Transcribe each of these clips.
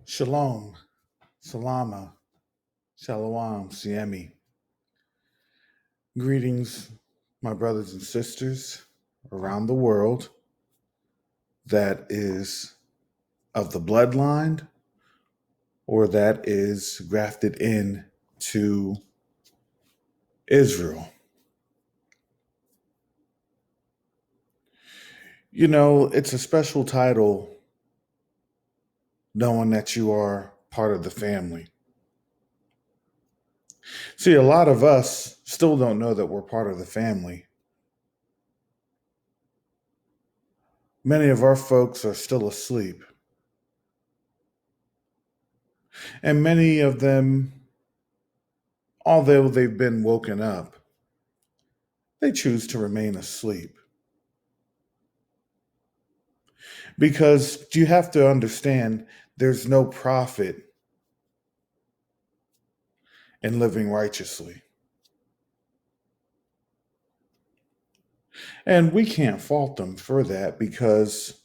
Shalom, Salama, Shalom, Siemi. Greetings, my brothers and sisters around the world that is of the bloodline or that is grafted in to Israel. You know, it's a special title knowing that you are part of the family. See, a lot of us still don't know that we're part of the family. Many of our folks are still asleep. And many of them, although they've been woken up, they choose to remain asleep. Because you have to understand there's no profit in living righteously. And we can't fault them for that because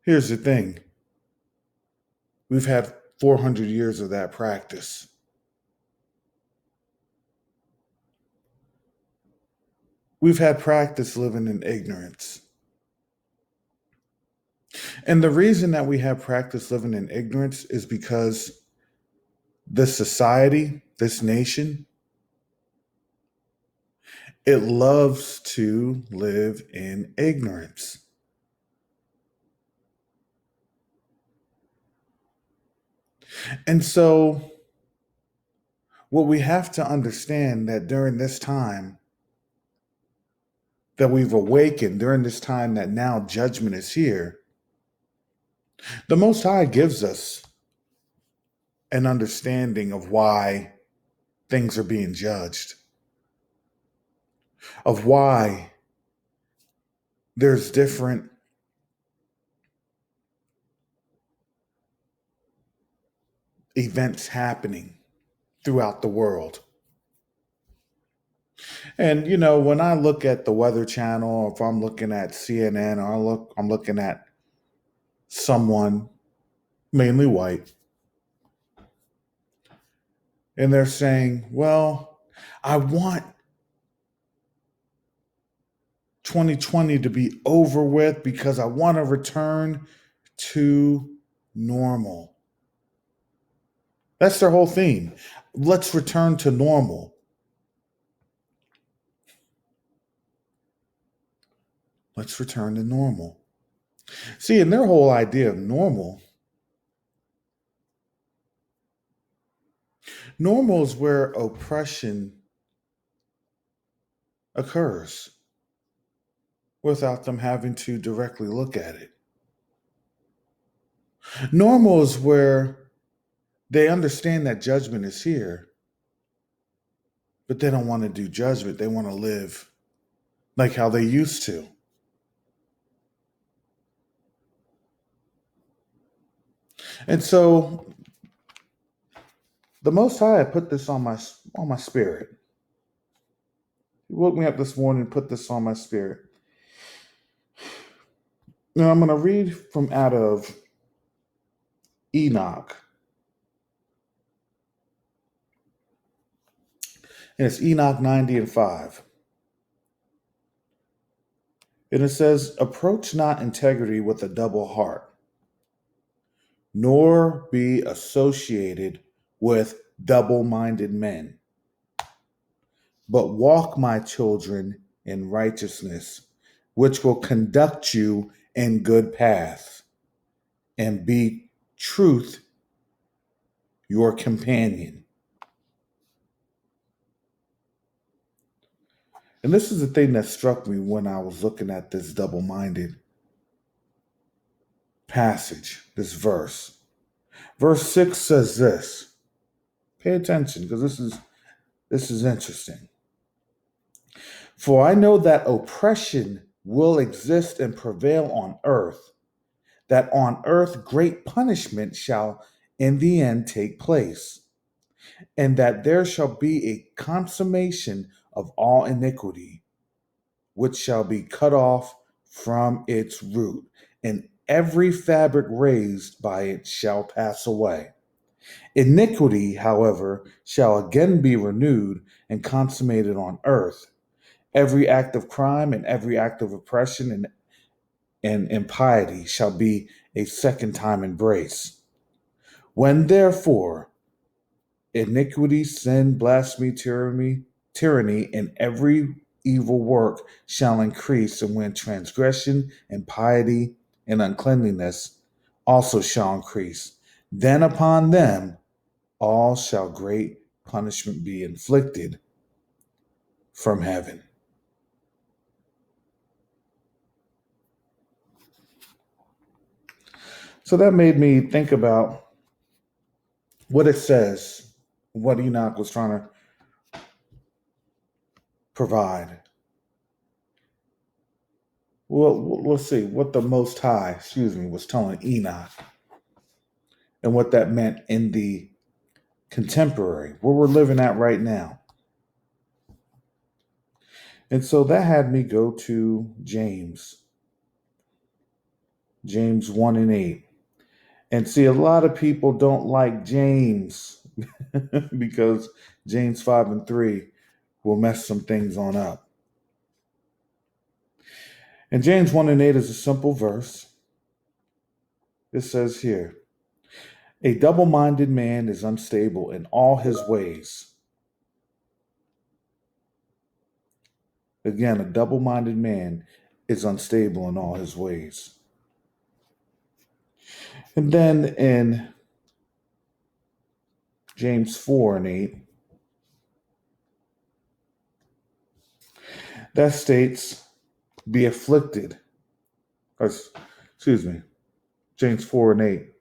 here's the thing. We've had 400 years of that practice. We've had practice living in ignorance. And the reason that we have practice living in ignorance is because this society, this nation, it loves to live in ignorance. And so what we have to understand that during this time that we've awakened, during this time that now judgment is here, the Most High gives us an understanding of why things are being judged, of why there's different events happening throughout the world. And you know, when I look at the Weather Channel, or if I'm looking at CNN, or I'm looking at someone mainly white, and they're saying, "Well, I want 2020 to be over with because I want to return to normal." That's their whole theme. Let's return to normal. Let's return to normal. See, in their whole idea of normal is where oppression occurs without them having to directly look at it. Normal is where they understand that judgment is here, but they don't want to do judgment. They want to live like how they used to. And so the Most High put this on my spirit. He woke me up this morning and put this on my spirit. Now I'm going to read from out of Enoch. And it's Enoch 90 and 5. And it says, "Approach not integrity with a double heart, nor be associated with double-minded men, but walk, my children, in righteousness, which will conduct you in good paths, and be truth your companion." And this is the thing that struck me when I was looking at this double-minded passage, this verse. Verse 6 says this. Pay attention, because this is interesting. "For I know that oppression will exist and prevail on earth, that on earth great punishment shall in the end take place, and that there shall be a consummation of all iniquity, which shall be cut off from its root." And every fabric raised by it shall pass away. Iniquity, however, shall again be renewed and consummated on earth. Every act of crime and every act of oppression and impiety shall be a second time embraced. When therefore iniquity, sin, blasphemy, tyranny, and every evil work shall increase, and when transgression, impiety, and uncleanliness also shall increase, then upon them all shall great punishment be inflicted from heaven. So that made me think about what it says, what Enoch was trying to provide. Well, let's see what the Most High, was telling Enoch and what that meant in the contemporary, where we're living at right now. And so that had me go to James 1 and 8. And see, a lot of people don't like James because James 5 and 3 will mess some things on up. And James 1 and 8 is a simple verse. It says here, a double-minded man is unstable in all his ways. Again, a double-minded man is unstable in all his ways. And then in James 4 and 8, that states, be afflicted. Or, James 4 and 8. It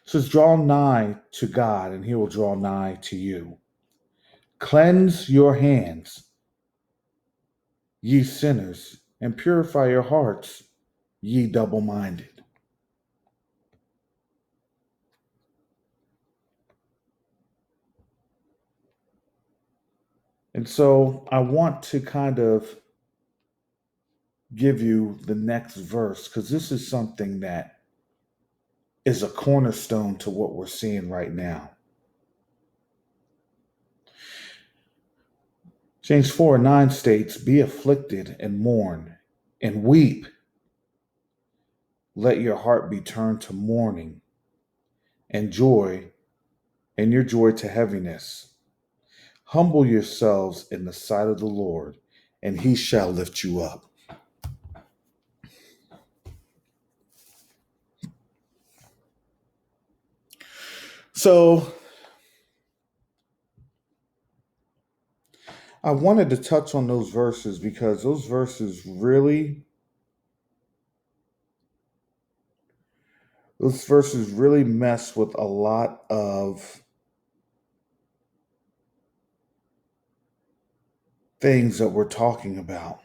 says, draw nigh to God, and he will draw nigh to you. Cleanse your hands, ye sinners, and purify your hearts, ye double-minded. And so I want to kind of give you the next verse, because this is something that is a cornerstone to what we're seeing right now. James 4 and 9 states, be afflicted and mourn and weep. Let your heart be turned to mourning and joy, and your joy to heaviness. Humble yourselves in the sight of the Lord, and he shall lift you up. So I wanted to touch on those verses because those verses really mess with a lot of things that we're talking about.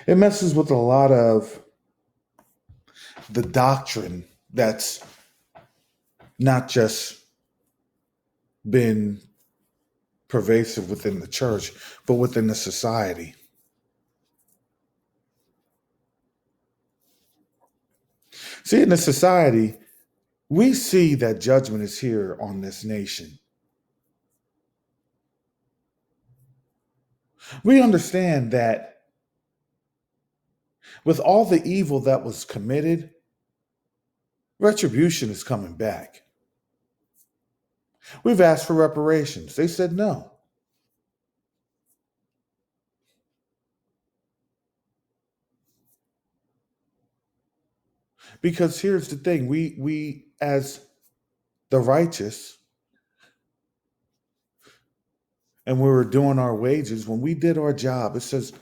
It messes with a lot of the doctrine that's not just been pervasive within the church, but within the society. See, in the society, we see that judgment is here on this nation. We understand that with all the evil that was committed, retribution is coming back. We've asked for reparations. They said no. Because here's the thing, we as the righteous, and we were doing our wages, when we did our job, it says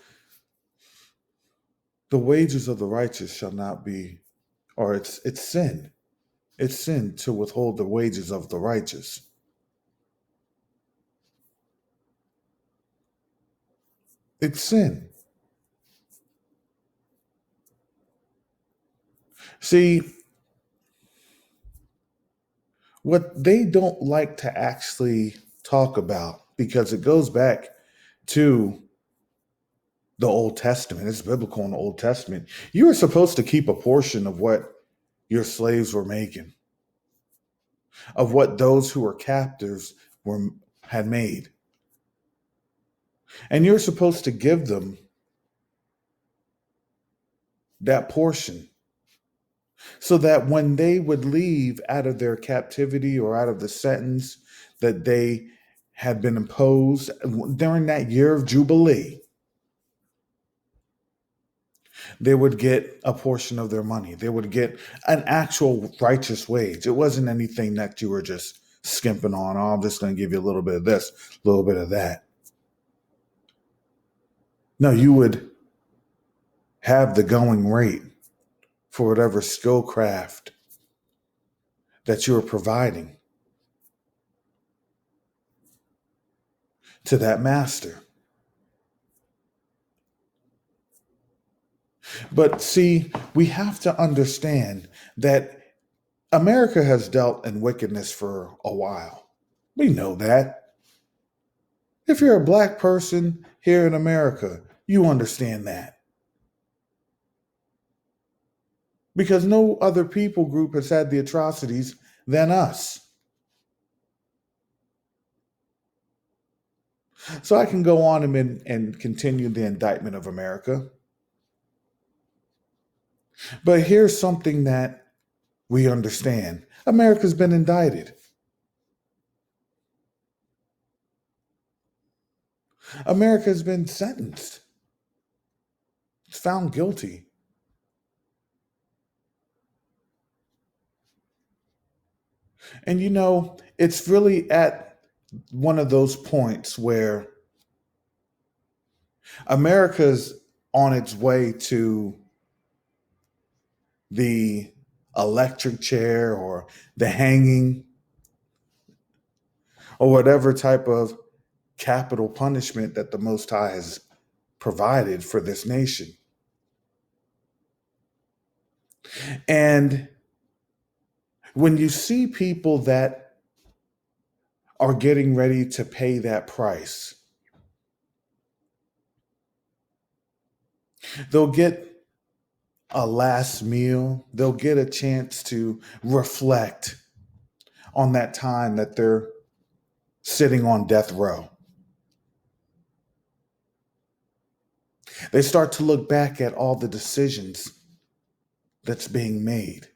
the wages of the righteous shall not be, or it's sin. It's sin to withhold the wages of the righteous. It's sin. See, what they don't like to actually talk about, because it goes back to the Old Testament. It's biblical in the Old Testament. You were supposed to keep a portion of what your slaves were making, of what those who were captives were had made. And you're supposed to give them that portion so that when they would leave out of their captivity or out of the sentence that they had been imposed during that year of Jubilee, they would get a portion of their money. They would get an actual righteous wage. It wasn't anything that you were just skimping on. Oh, I'm just going to give you a little bit of this, a little bit of that. No, you would have the going rate for whatever skill craft that you are providing to that master. But see, we have to understand that America has dealt in wickedness for a while. We know that. If you're a black person here in America, you understand that. Because no other people group has had the atrocities than us. So I can go on and continue the indictment of America. But here's something that we understand. America's been indicted. America has been sentenced. It's found guilty. And it's really at one of those points where America's on its way to the electric chair or the hanging or whatever type of capital punishment that the Most High has provided for this nation. And when you see people that are getting ready to pay that price, they'll get a last meal, they'll get a chance to reflect on that time that they're sitting on death row. They start to look back at all the decisions that's being made.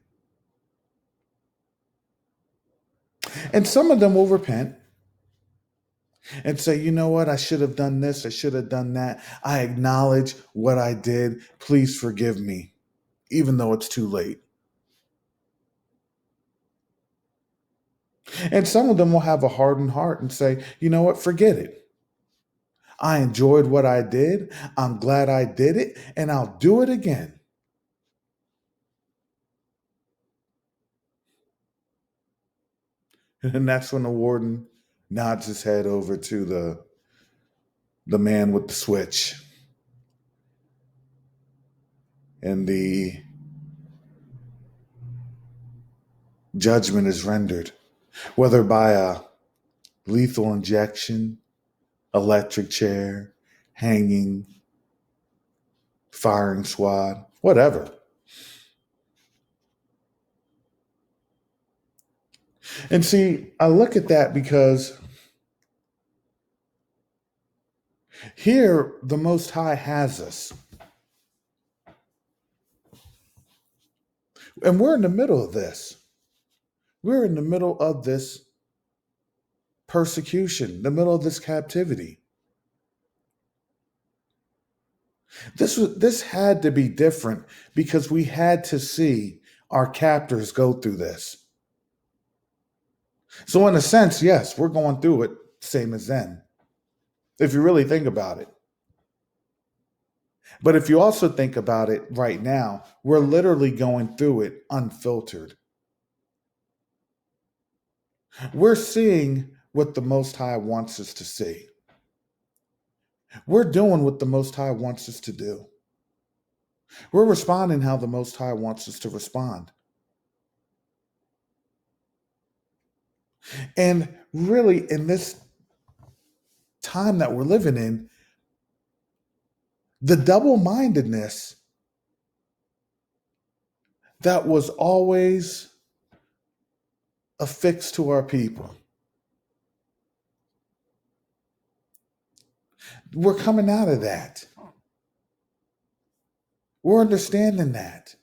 And some of them will repent and say, you know what, I should have done this, I should have done that. I acknowledge what I did. Please forgive me, even though it's too late. And some of them will have a hardened heart and say, you know what, forget it. I enjoyed what I did. I'm glad I did it, and I'll do it again. And that's when the warden nods his head over to the man with the switch. And the judgment is rendered, whether by a lethal injection, electric chair, hanging, firing squad, whatever. And see, I look at that because here the Most High has us. And we're in the middle of this. We're in the middle of this persecution, the middle of this captivity. This had to be different because we had to see our captors go through this. So in a sense, yes, we're going through it same as them, if you really think about it. But if you also think about it right now, we're literally going through it unfiltered. We're seeing what the Most High wants us to see. We're doing what the Most High wants us to do. We're responding how the Most High wants us to respond. And really, in this time that we're living in, The double-mindedness that was always affixed to our people. We're coming out of that. We're understanding that.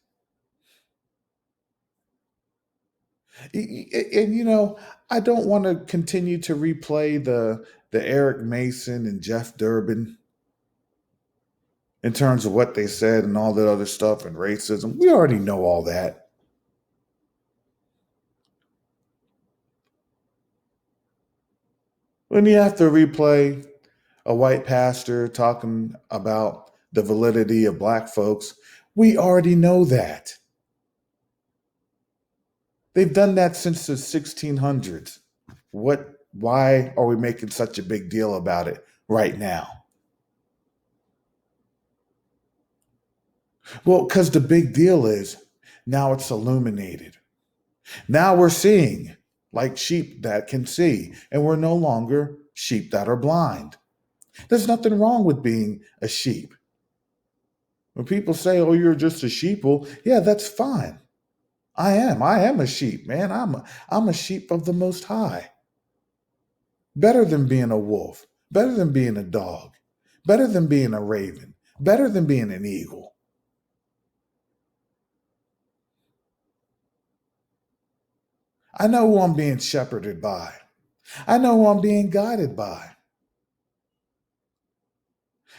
And I don't want to continue to replay the Eric Mason and Jeff Durbin in terms of what they said and all that other stuff and racism. We already know all that. When you have to replay a white pastor talking about the validity of black folks, we already know that. They've done that since the 1600s. Why are we making such a big deal about it right now? Well, because the big deal is now it's illuminated. Now we're seeing like sheep that can see, and we're no longer sheep that are blind. There's nothing wrong with being a sheep. When people say, "Oh, you're just a sheeple," yeah, that's fine. I am. I am a sheep, man. I'm a sheep of the Most High. Better than being a wolf. Better than being a dog. Better than being a raven. Better than being an eagle. I know who I'm being shepherded by. I know who I'm being guided by.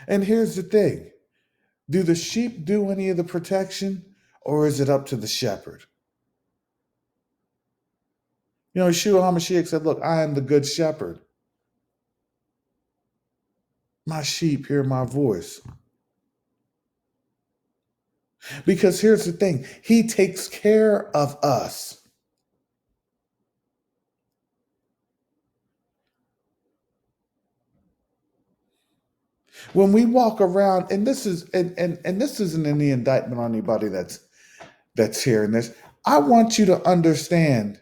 And here's the thing. Do the sheep do any of the protection, or is it up to the shepherd? Yeshua HaMashiach said, "Look, I am the good shepherd. My sheep hear my voice." Because here's the thing. He takes care of us. When we walk around, and this is and this isn't any indictment on anybody that's hearing this. I want you to understand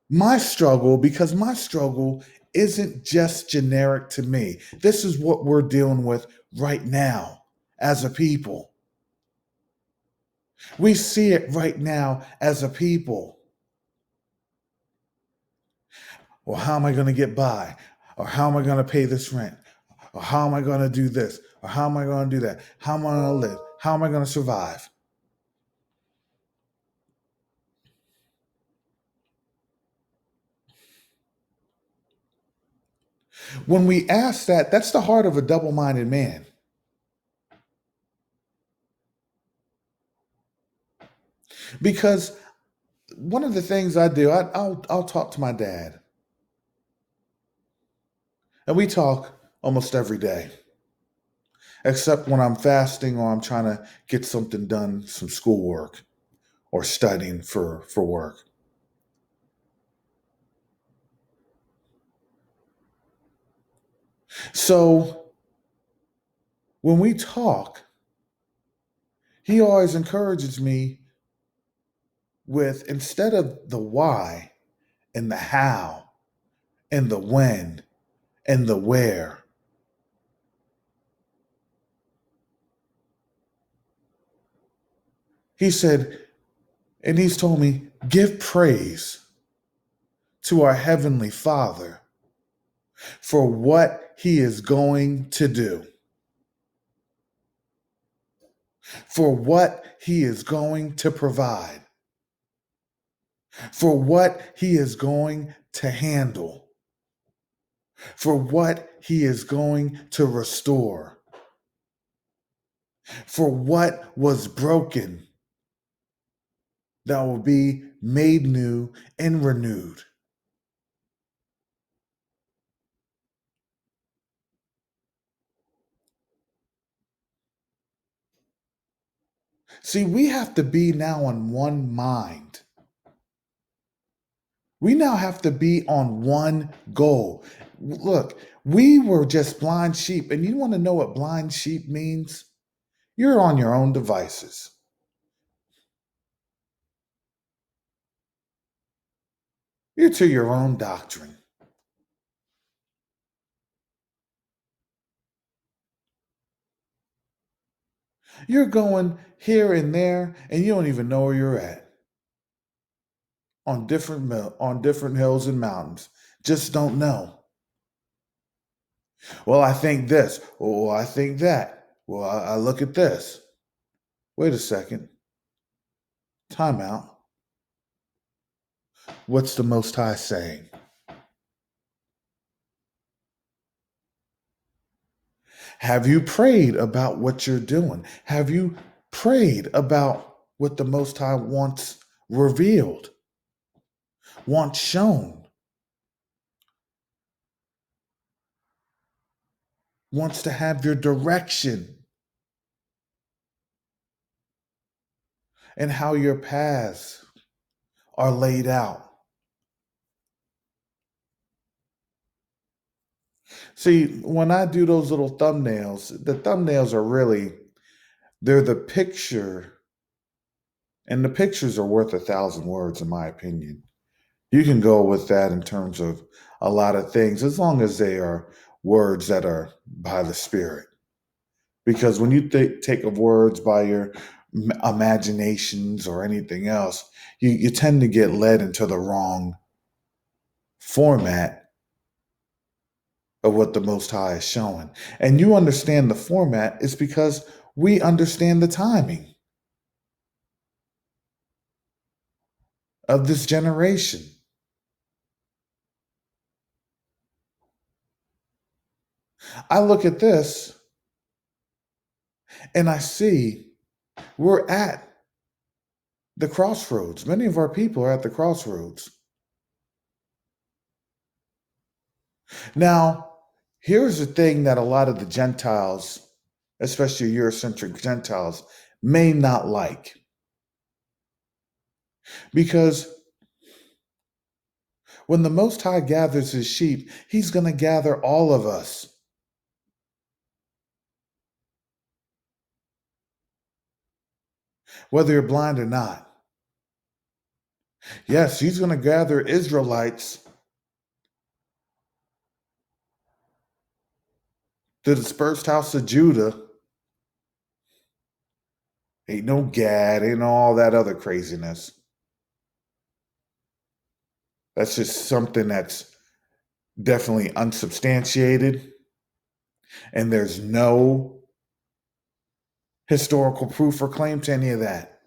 my struggle, because my struggle isn't just generic to me. This is what we're dealing with right now as a people. We see it right now as a people. Well, how am I going to get by? Or how am I going to pay this rent? Or how am I going to do this? Or how am I going to do that? How am I going to live? How am I going to survive? When we ask that, that's the heart of a double-minded man. Because one of the things I do, I'll talk to my dad, and we talk almost every day, except when I'm fasting or I'm trying to get something done, some schoolwork or studying for work. So when we talk, he always encourages me with, instead of the why and the how and the when and the where, he said, and he's told me, give praise to our Heavenly Father for what He is going to do, for what He is going to provide, for what He is going to handle, for what He is going to restore, for what was broken that will be made new and renewed. See, we have to be now on one mind. We now have to be on one goal. Look, we were just blind sheep. And you want to know what blind sheep means? You're on your own devices. You're to your own doctrine. You're going here and there, and you don't even know where you're at on different hills and mountains. Just don't know. Well, I think this. Well, I think that. Well, I look at this. Wait a second. Time out. What's the Most High saying? Have you prayed about what you're doing? Have you prayed about what the Most High wants revealed, wants shown, wants to have your direction and how your paths are laid out? See, when I do those little thumbnails, the thumbnails are really, they're the picture, and the pictures are worth 1,000 words, in my opinion. You can go with that in terms of a lot of things, as long as they are words that are by the Spirit. Because when you take of words by your imaginations or anything else, you tend to get led into the wrong format of what the Most High is showing. And you understand the format is because we understand the timing of this generation. I look at this and I see we're at the crossroads. Many of our people are at the crossroads. Now, here's the thing that a lot of the Gentiles, especially Eurocentric Gentiles, may not like. Because when the Most High gathers his sheep, he's going to gather all of us. Whether you're blind or not. Yes, he's going to gather Israelites, the dispersed house of Judah. Ain't no Gad, ain't all that other craziness. That's just something that's definitely unsubstantiated. And there's no historical proof or claim to any of that.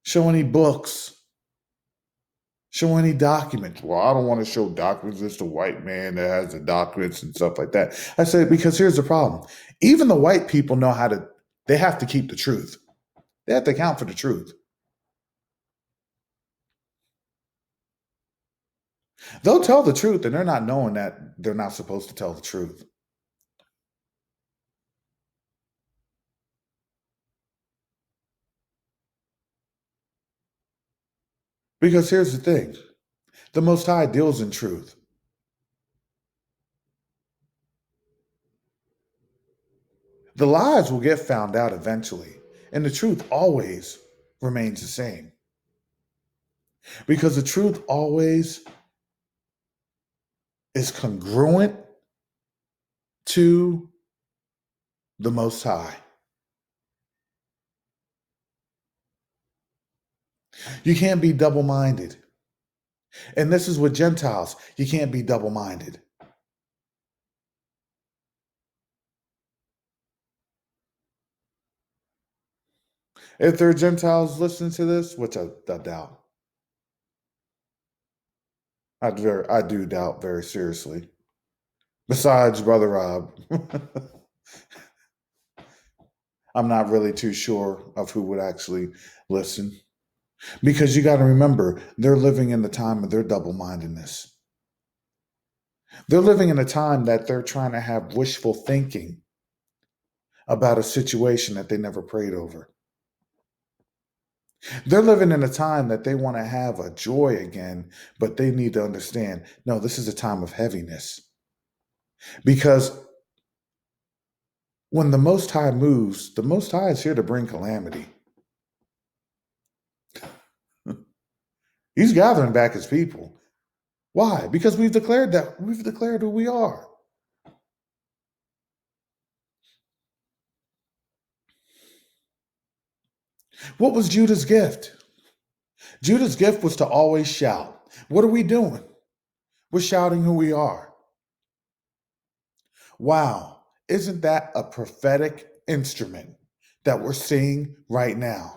Show any books. Show any documents. Well, I don't want to show documents. It's the white man that has the documents and stuff like that. I said, because here's the problem. Even the white people know they have to keep the truth. They have to account for the truth. They'll tell the truth and they're not knowing that they're not supposed to tell the truth. Because here's the thing. The Most High deals in truth. The lies will get found out eventually, and the truth always remains the same. Because the truth always is congruent to the Most High. You can't be double minded. And this is with Gentiles. You can't be double minded. If there are Gentiles listening to this, which I doubt, I do doubt very seriously. Besides Brother Rob, I'm not really too sure of who would actually listen. Because you got to remember, they're living in the time of their double mindedness. They're living in a time that they're trying to have wishful thinking about a situation that they never prayed over. They're living in a time that they want to have a joy again, but they need to understand, no, this is a time of heaviness. Because when the Most High moves, the Most High is here to bring calamity. He's gathering back his people. Why? Because we've declared who we are. What was Judah's gift? Judah's gift was to always shout. What are we doing? We're shouting who we are. Wow, isn't that a prophetic instrument that we're seeing right now?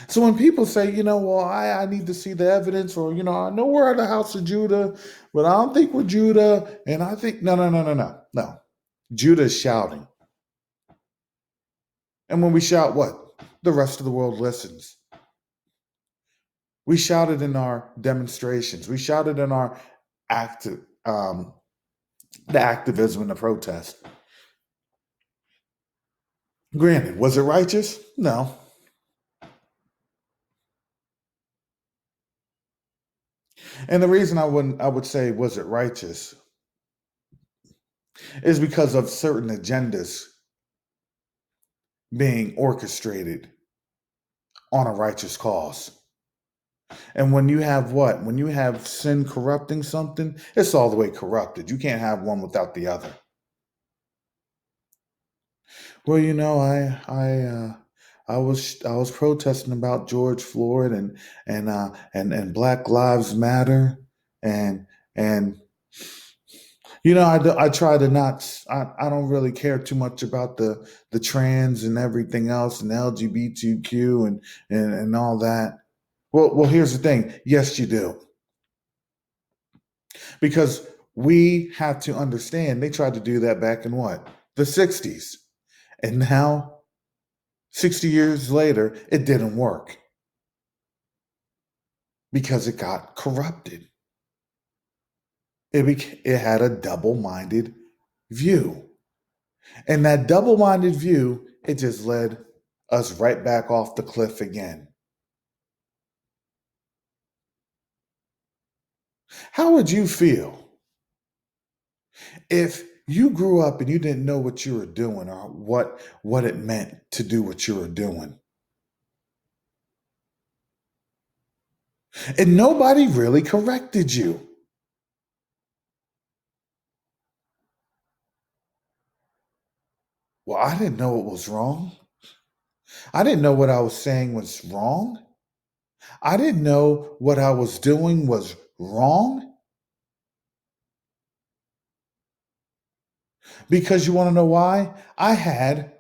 So when people say, well, I need to see the evidence, or, I know we're the house of Judah, but I don't think we're Judah. And I think, no, no, no, no, no, no. Judah is shouting. And when we shout, what? The rest of the world listens. We shouted in our demonstrations. We shouted in our active, the activism and the protest. Granted, was it righteous? No. And the reason I would say was it righteous is because of certain agendas being orchestrated on a righteous cause. And when you have what? When you have sin corrupting something, it's all the way corrupted. You can't have one without the other. Well, I was protesting about George Floyd and Black Lives Matter, and and I try to not. I don't really care too much about the trans and everything else and LGBTQ and all that. Well, here's the thing. Yes, you do, because we have to understand they tried to do that back in what, the '60s, and now 60 years later, it didn't work because it got corrupted. It had a double-minded view. And that double-minded view, it just led us right back off the cliff again. How would you feel if you grew up and you didn't know what you were doing, or what it meant to do what you were doing? And nobody really corrected you. Well, I didn't know it was wrong. I didn't know what I was saying was wrong. I didn't know what I was doing was wrong. Because you want to know why? I had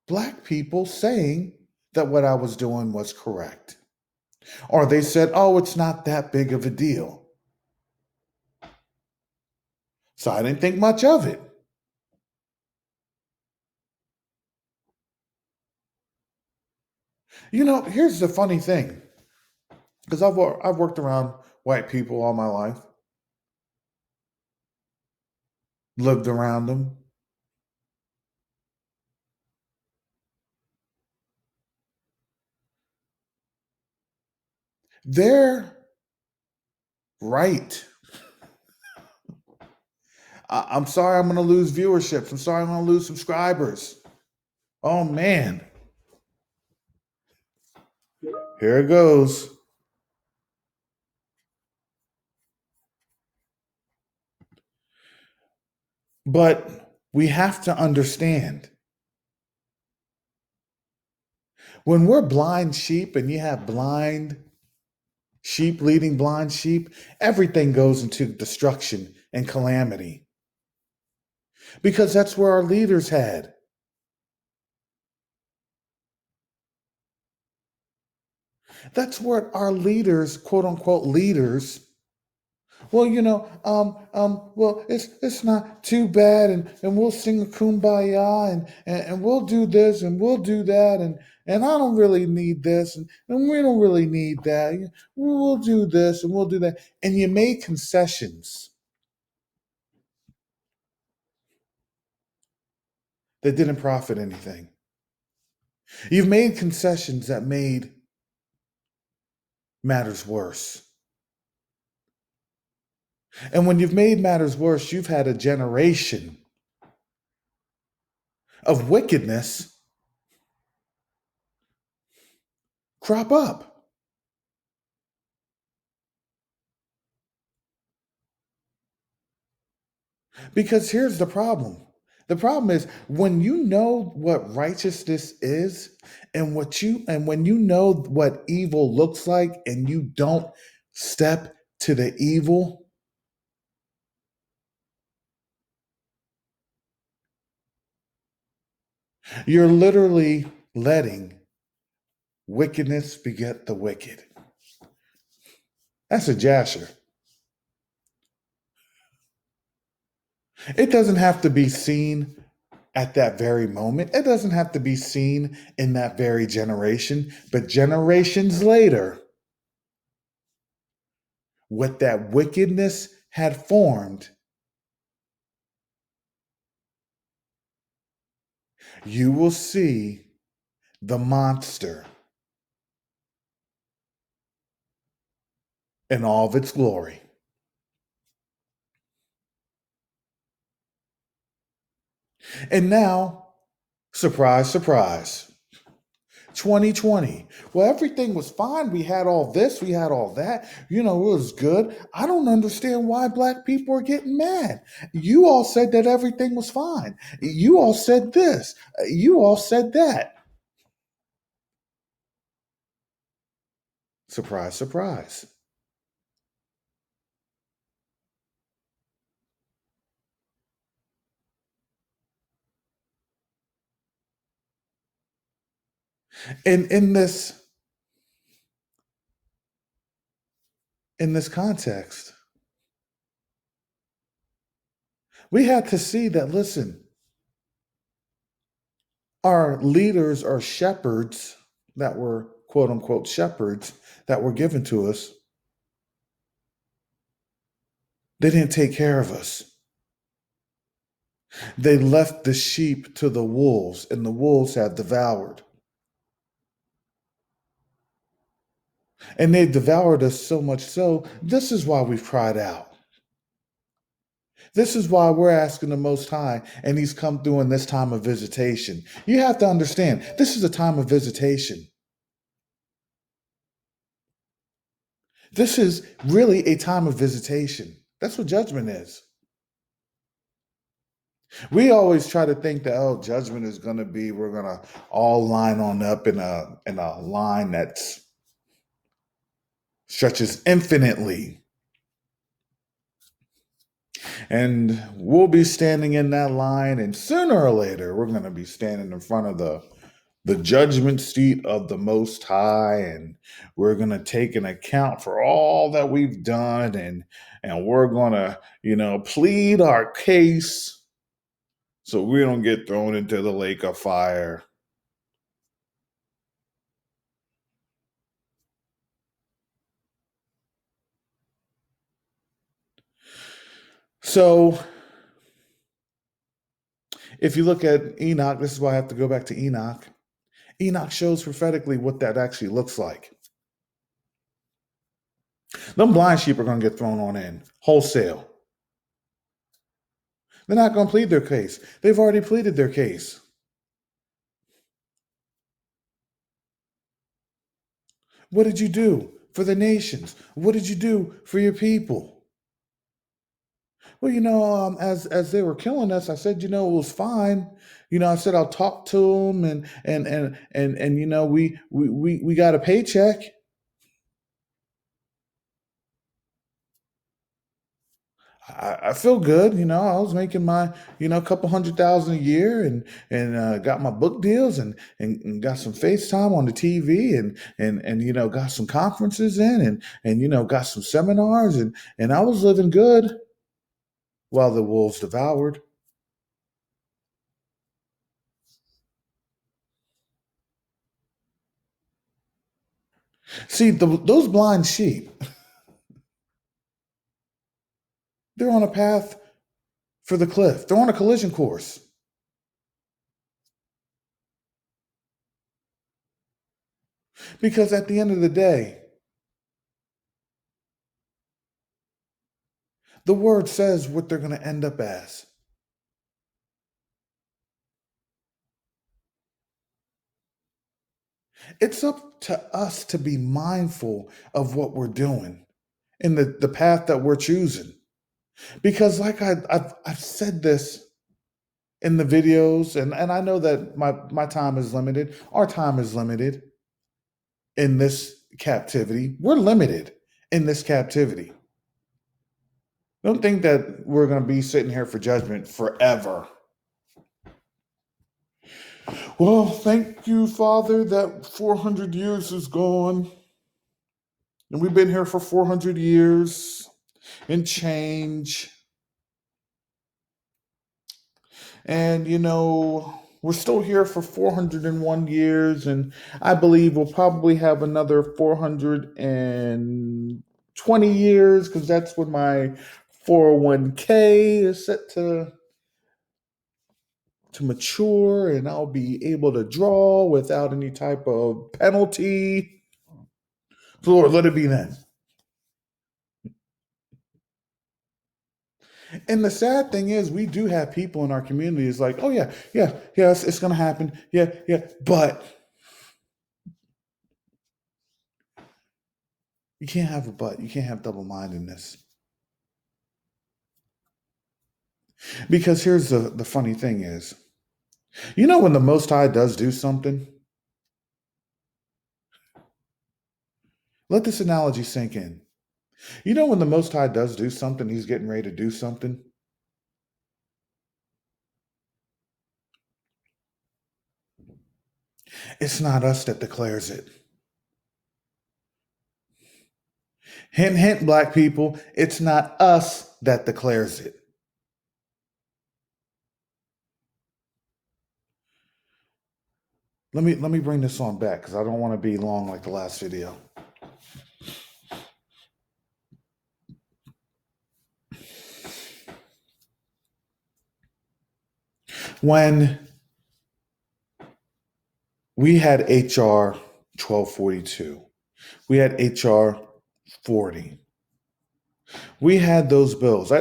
Black people saying that what I was doing was correct. Or they said, oh, it's not that big of a deal. So I didn't think much of it. Here's the funny thing, because I've worked around white people all my life, lived around them. They're right. I'm sorry I'm going to lose viewerships. I'm sorry I'm going to lose subscribers. Oh, man. Here it goes. But we have to understand, when we're blind sheep and you have blind sheep leading blind sheep, everything goes into destruction and calamity, because that's where our leaders had. That's what our leaders, quote unquote leaders, well, well, it's not too bad, and we'll sing a kumbaya, and we'll do this and we'll do that, and I don't really need this, and we don't really need that. We'll do this and we'll do that. And you made concessions that didn't profit anything. You've made concessions that made matters worse. And when you've made matters worse, you've had a generation of wickedness crop up. Because here's the problem. The problem is when you know what righteousness is and when you know what evil looks like and you don't step to the evil, you're literally letting wickedness beget the wicked. That's a jasher. It doesn't have to be seen at that very moment. It doesn't have to be seen in that very generation, but generations later, what that wickedness had formed, you will see the monster in all of its glory. And now, surprise, surprise, 2020. Well, everything was fine. We had all this, we had all that. You know, it was good. I don't understand why black people are getting mad. You all said that everything was fine. You all said this. You all said that. Surprise, surprise. And in this context, we had to see that, listen, our leaders are shepherds that were quote unquote shepherds that were given to us. They didn't take care of us. They left the sheep to the wolves, and the wolves have devoured. And they devoured us so much so, this is why we've cried out. This is why we're asking the Most High, and He's come through in this time of visitation. You have to understand, this is a time of visitation. This is really a time of visitation. That's what judgment is. We always try to think that, oh, judgment is going to be, we're going to all line on up in a line that stretches infinitely. And we'll be standing in that line, and sooner or later, we're going to be standing in front of the judgment seat of the Most High, and we're going to take an account for all that we've done, and we're going to, plead our case so we don't get thrown into the lake of fire. So if you look at Enoch, this is why I have to go back to Enoch. Enoch shows prophetically what that actually looks like. Them blind sheep are going to get thrown on in wholesale. They're not going to plead their case. They've already pleaded their case. What did you do for the nations? What did you do for your people? Well, as they were killing us, I said, it was fine. I said I'll talk to them, and we got a paycheck. I feel good. I was making my, a couple 100,000 a year, and got my book deals, and got some FaceTime on the TV, and got some conferences in, and got some seminars, and I was living good while the wolves devoured. See, those blind sheep, they're on a path for the cliff. They're on a collision course. Because at the end of the day, the word says what they're going to end up as. It's up to us to be mindful of what we're doing and the path that we're choosing. Because, like I've said this in the videos, and I know that my time is limited. Our time is limited in this captivity. We're limited in this captivity. Don't think that we're going to be sitting here for judgment forever. Well, thank you, Father, that 400 years is gone. And we've been here for 400 years and change. And, we're still here for 401 years. And I believe we'll probably have another 420 years because that's when my 401k is set to mature, and I'll be able to draw without any type of penalty. So Lord, let it be then. And the sad thing is, we do have people in our community is like, oh yeah, yeah, yeah, it's gonna happen. Yeah, yeah. But you can't have a but. You can't have double-mindedness. Because here's the funny thing is, when the Most High does do something, let this analogy sink in. When the Most High does do something, he's getting ready to do something. It's not us that declares it. Hint, hint, black people, it's not us that declares it. Let me bring this on back because I don't want to be long like the last video. When we had HR 1242, we had HR 40, we had those bills.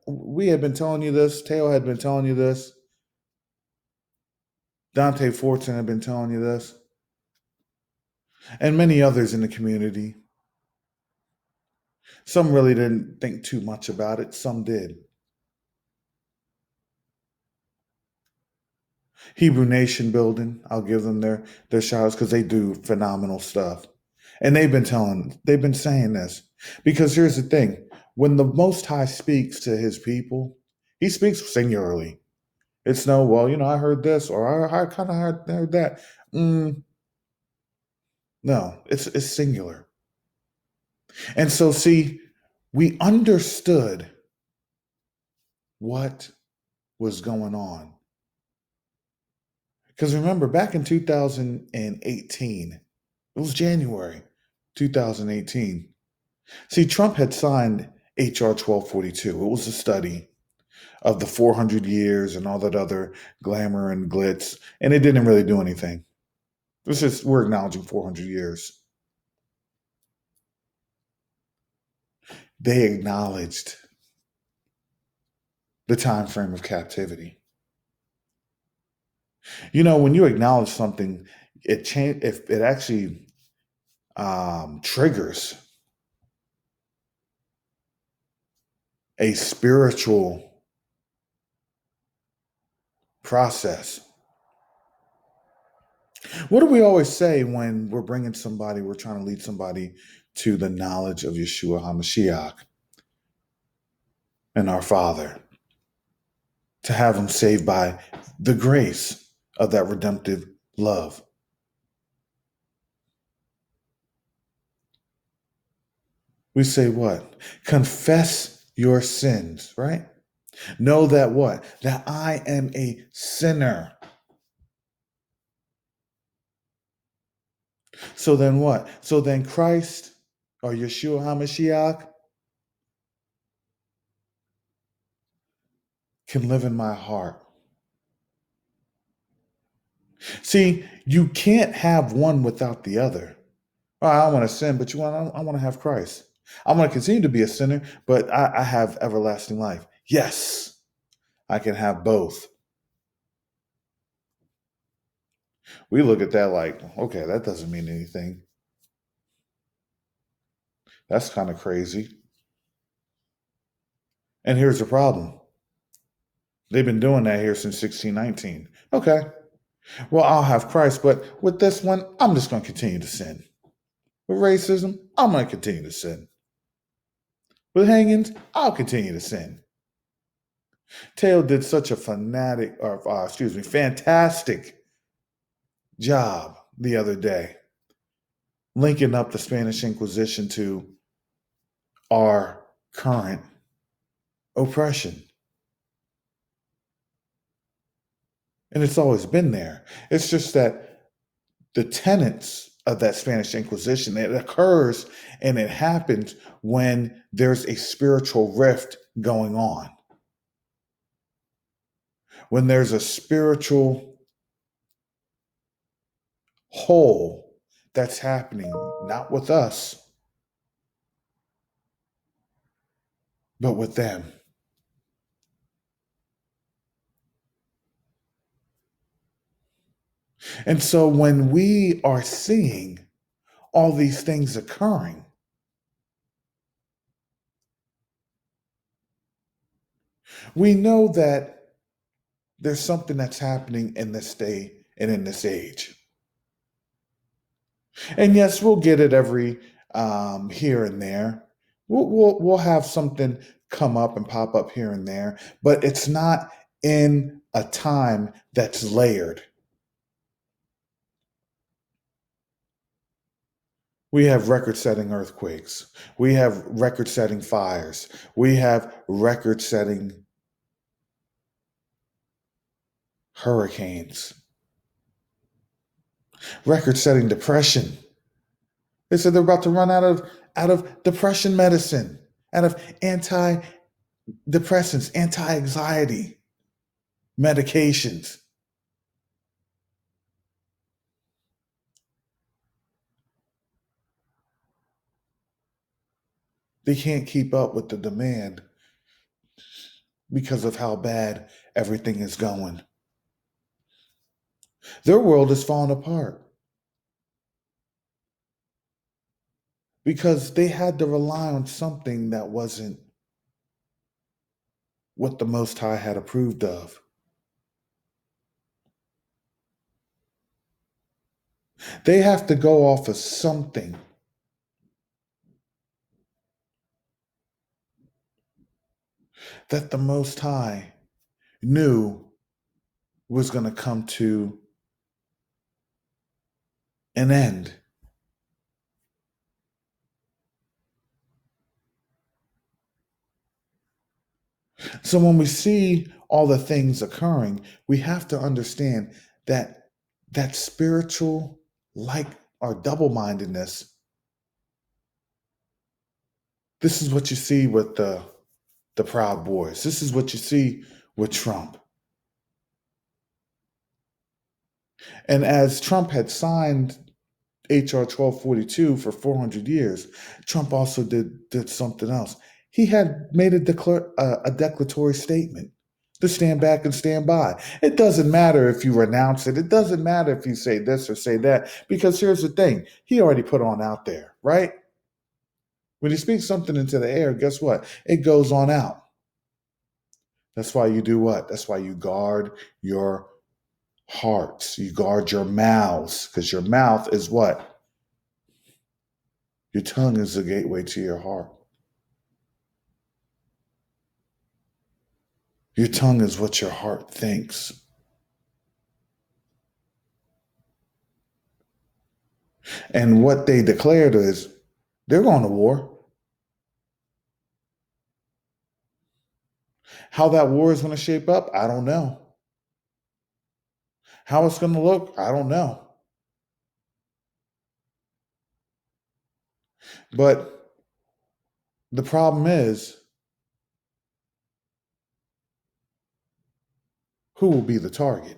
We had been telling you this. Teo had been telling you this. Dante Fortune had been telling you this, and many others in the community. Some really didn't think too much about it. Some did. Hebrew Nation building, I'll give them their shout outs because they do phenomenal stuff. And they've been saying this. Because here's the thing. When the Most High speaks to his people, he speaks singularly. It's no, well, I heard this or I kind of heard that. No, it's singular. And so, see, we understood what was going on. Because remember, back in 2018, it was January 2018. See, Trump had signed HR 1242. It was a study of the 400 years and all that other glamour and glitz, and it didn't really do anything. It's just we're acknowledging 400 years. They acknowledged the time frame of captivity. When you acknowledge something, if it actually triggers a spiritual process. What do we always say when we're trying to lead somebody to the knowledge of Yeshua HaMashiach and our Father, to have them saved by the grace of that redemptive love? We say what? Confess your sins, right? Know that what? That I am a sinner. So then what? So then Christ or Yeshua HaMashiach can live in my heart. See, you can't have one without the other. Oh, I don't want to sin, but I want to have Christ. I want to continue to be a sinner, but I have everlasting life. Yes, I can have both. We look at that like, okay, that doesn't mean anything. That's kind of crazy. And here's the problem. They've been doing that here since 1619. Okay. Well, I'll have Christ, but with this one, I'm just going to continue to sin. With racism, I'm going to continue to sin. With hangings, I'll continue to sin. Taylor did such a fantastic job the other day, linking up the Spanish Inquisition to our current oppression. And it's always been there. It's just that the tenets of that Spanish Inquisition, it occurs and it happens when there's a spiritual rift going on. When there's a spiritual hole that's happening, not with us, but with them. And so when we are seeing all these things occurring, we know that there's something that's happening in this day and in this age. And yes, we'll get it every here and there. We'll have something come up and pop up here and there, but it's not in a time that's layered. We have record-setting earthquakes. We have record-setting fires. We have record-setting hurricanes. Record-setting depression. They said they're about to run out of depression medicine, out of antidepressants, anti-anxiety medications. They can't keep up with the demand because of how bad everything is going. Their world is falling apart because they had to rely on something that wasn't what the Most High had approved of. They have to go off of something that the Most High knew was going to come to an end. So when we see all the things occurring, we have to understand that that spiritual, like our double-mindedness, this is what you see with the Proud Boys. This is what you see with Trump. And as Trump had signed HR 1242 for 400 years, Trump also did something else. He had made a declaratory statement to stand back and stand by. It doesn't matter if you renounce it. It doesn't matter if you say this or say that, because here's the thing. He already put on out there, right? When you speak something into the air, guess what? It goes on out. That's why you do what? That's why you guard your hearts. You guard your mouths, because your mouth is what? Your tongue is the gateway to your heart. Your tongue is what your heart thinks. And what they declared is they're going to war. How that war is going to shape up, I don't know. How it's going to look, I don't know. But the problem is, who will be the target?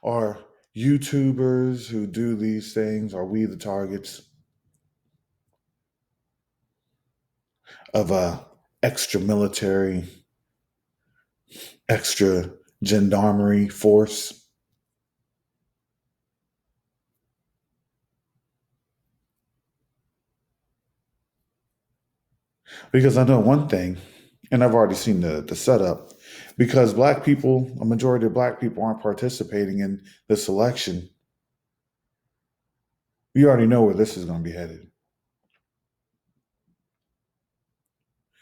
Are YouTubers who do these things, are we the targets of a extra military, extra gendarmerie force? Because I know one thing, and I've already seen the setup, because black people, a majority of black people aren't participating in this election, you already know where this is going to be headed.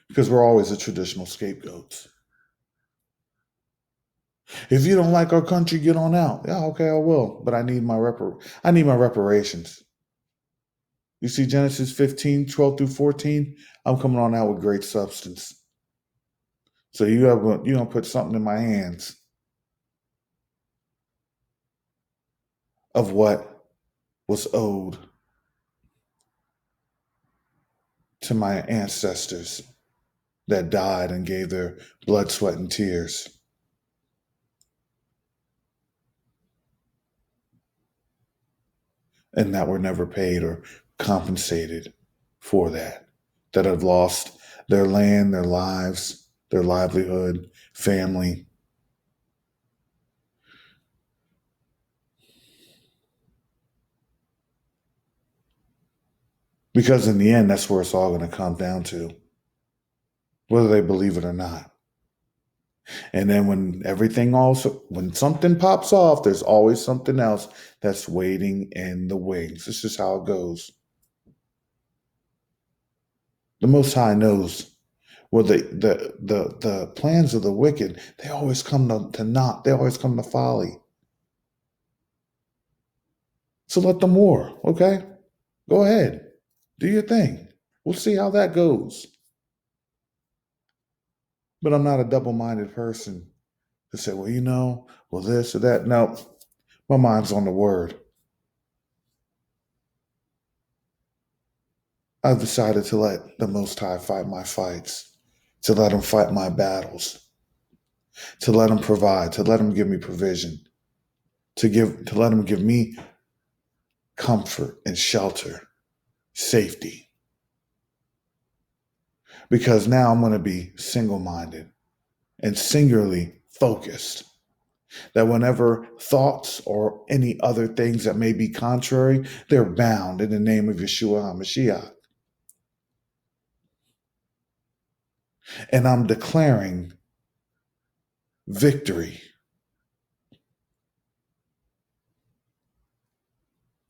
Because we're always the traditional scapegoats. If you don't like our country, get on out. Yeah, okay, I will. But I need my reparations. You see Genesis 15, 12 through 14? I'm coming on out with great substance. So you're gonna put something in my hands of what was owed to my ancestors that died and gave their blood, sweat, and tears. And that were never paid or compensated for that. That have lost their land, their lives, their livelihood, family. Because in the end, that's where it's all going to come down to, whether they believe it or not. And then when something pops off, there's always something else that's waiting in the wings. This is how it goes. The Most High knows. Well, the plans of the wicked, they always come to naught. They always come to folly. So let them war, okay? Go ahead. Do your thing. We'll see how that goes. But I'm not a double-minded person to say, well, this or that. No, my mind's on the word. I've decided to let the Most High fight my fights, to let him fight my battles, to let him provide, to let him give me provision, to let him give me comfort and shelter, safety. Because now I'm going to be single-minded and singularly focused. That whenever thoughts or any other things that may be contrary, they're bound in the name of Yeshua HaMashiach. And I'm declaring victory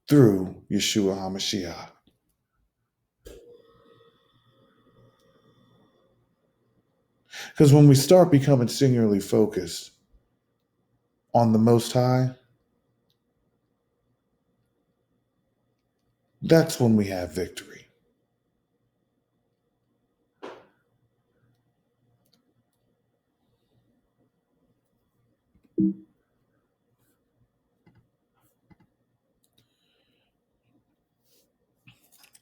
through Yeshua HaMashiach. Because when we start becoming singularly focused on the Most High, that's when we have victory.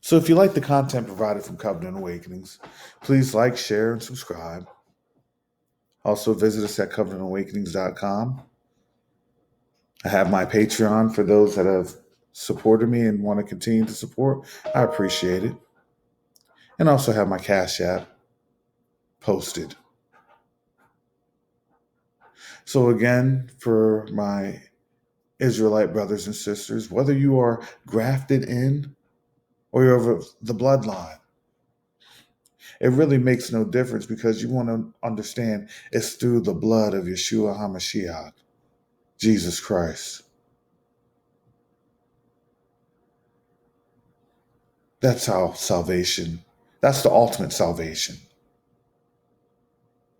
So if you like the content provided from Covenant Awakenings, please like, share, and subscribe. Also visit us at covenantawakenings.com. I have my Patreon for those that have supported me and want to continue to support. I appreciate it. And I also have my Cash App posted. So again, for my Israelite brothers and sisters, whether you are grafted in or you're of the bloodline, it really makes no difference because you want to understand it's through the blood of Yeshua HaMashiach, Jesus Christ. That's how that's the ultimate salvation.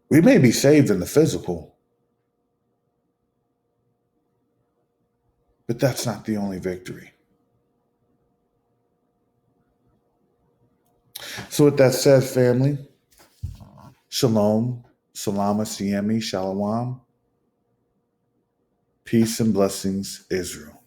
We may be saved in the physical, but that's not the only victory. So with that said, family, shalom, salama, siemi, shalom, peace and blessings, Israel.